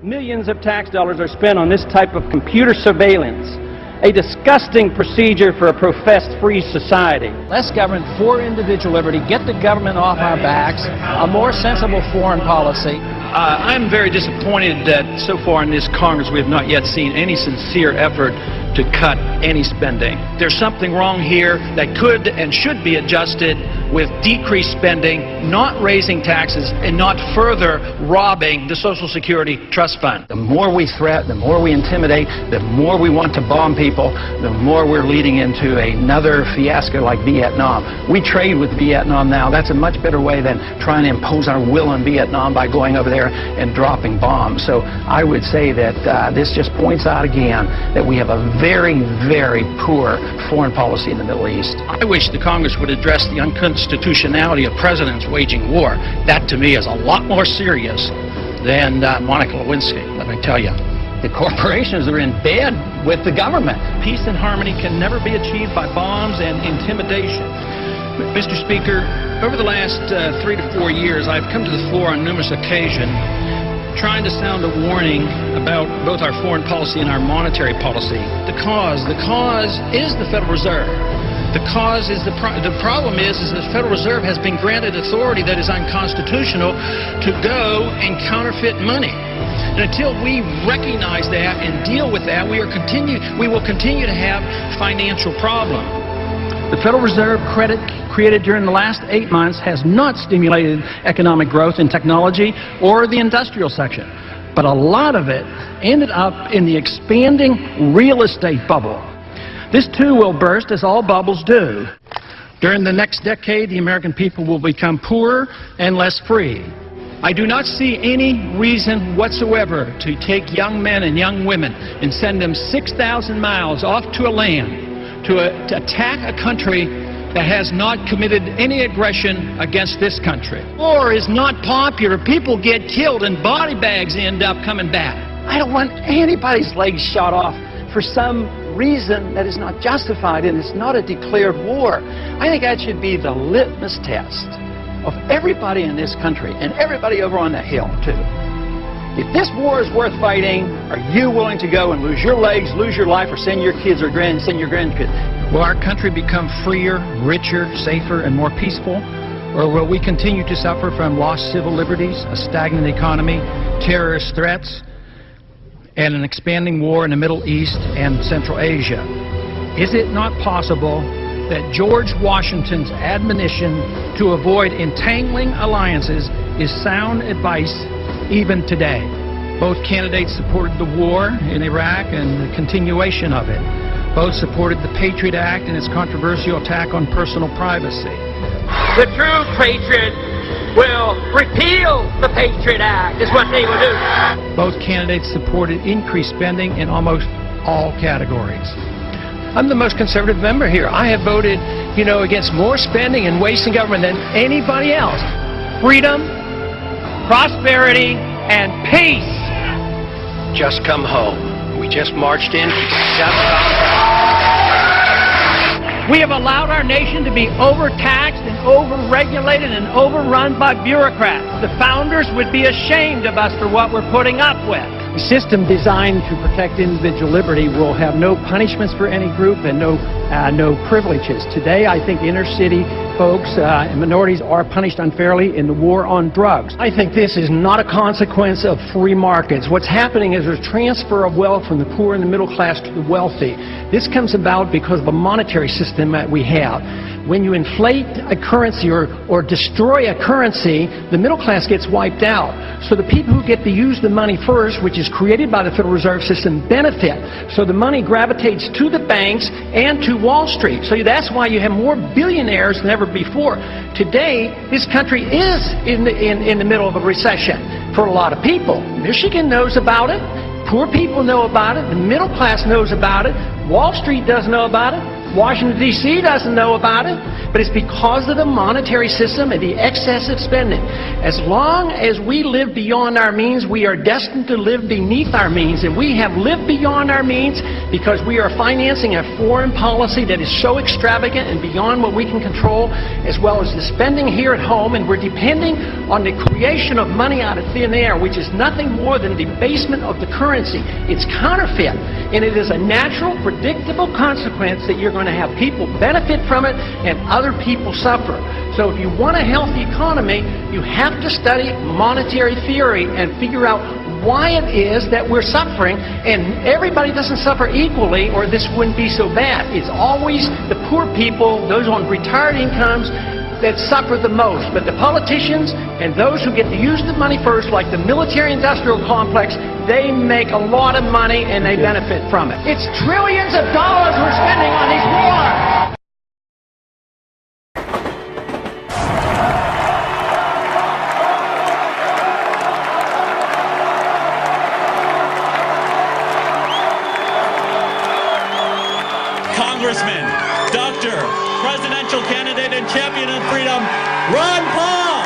Millions of tax dollars are spent on this type of computer surveillance, a disgusting procedure for a professed free society. Less government for individual liberty, get the government off our backs, a more sensible foreign policy. I'm very disappointed that so far in this Congress we have not yet seen any sincere effort to cut any spending. There's something wrong here that could and should be adjusted with decreased spending, not raising taxes, and not further robbing the Social Security Trust Fund. The more we threat, the more we intimidate, the more we want to bomb people, the more we're leading into another fiasco like Vietnam. We trade with Vietnam now. That's a much better way than trying to impose our will on Vietnam by going over there and dropping bombs. So I would say that this just points out again that we have a very, very poor foreign policy in the Middle East. I wish the Congress would address the unconstitutionality of presidents waging war. That, to me, is a lot more serious than Monica Lewinsky, let me tell you. The corporations are in bed with the government. Peace and harmony can never be achieved by bombs and intimidation. Mr. Speaker, over the last 3 to 4 years, I've come to the floor on numerous occasions trying to sound a warning about both our foreign policy and our monetary policy. The cause is the Federal Reserve. The cause is the problem is the Federal Reserve has been granted authority that is unconstitutional to go and counterfeit money. And until we recognize that and deal with that, we will continue to have financial problems. The Federal Reserve credit created during the last 8 months has not stimulated economic growth in technology or the industrial section, but a lot of it ended up in the expanding real estate bubble. This too will burst, as all bubbles do. During the next decade, the American people will become poorer and less free. I do not see any reason whatsoever to take young men and young women and send them 6,000 miles off to a land to attack a country that has not committed any aggression against this country. War is not popular. People get killed and body bags end up coming back. I don't want anybody's legs shot off for some reason that is not justified, and it's not a declared war. I think that should be the litmus test of everybody in this country and everybody over on that hill too. If this war is worth fighting, are you willing to go and lose your legs, lose your life, or send your kids or send your grandkids? Will our country become freer, richer, safer, and more peaceful? Or will we continue to suffer from lost civil liberties, a stagnant economy, terrorist threats, and an expanding war in the Middle East and Central Asia? Is it not possible that George Washington's admonition to avoid entangling alliances is sound advice even today? Both candidates supported the war in Iraq and the continuation of it. Both supported the Patriot Act and its controversial attack on personal privacy. The true patriot will repeal the Patriot Act, is what they will do. Both candidates supported increased spending in almost all categories. I'm the most conservative member here. I have voted, against more spending and wasting government than anybody else. Freedom, prosperity, and peace. Just come home. We just marched in. We have allowed our nation to be overtaxed and overregulated and overrun by bureaucrats. The founders would be ashamed of us for what we're putting up with. A system designed to protect individual liberty will have no punishments for any group and no privileges. Today, I think inner city folks and minorities are punished unfairly in the war on drugs. I think this is not a consequence of free markets. What's happening is there's transfer of wealth from the poor and the middle class to the wealthy. This comes about because of the monetary system that we have. When you inflate a currency or destroy a currency, the middle class gets wiped out. So the people who get to use the money first, which is created by the Federal Reserve System, benefit. So the money gravitates to the banks and to Wall Street. So that's why you have more billionaires than ever before. Today, this country is in the middle of a recession for a lot of people. Michigan knows about it. Poor people know about it. The middle class knows about it. Wall Street doesn't know about it. Washington, D.C. doesn't know about it, but it's because of the monetary system and the excessive spending. As long as we live beyond our means, we are destined to live beneath our means, and we have lived beyond our means because we are financing a foreign policy that is so extravagant and beyond what we can control, as well as the spending here at home, and we're depending on the creation of money out of thin air, which is nothing more than debasement of the currency. It's counterfeit, and it is a natural, predictable consequence that you're going to have people benefit from it and other people suffer. So if you want a healthy economy, you have to study monetary theory and figure out why it is that we're suffering, and everybody doesn't suffer equally or this wouldn't be so bad. It's always the poor people, those on retired incomes, that suffer the most. But the politicians and those who get to use the money first, like the military-industrial complex, they make a lot of money and they benefit from it. It's trillions of dollars we're spending on these wars. Congressman, Doctor, Presidential Candidate and Champion of Freedom, Ron Paul.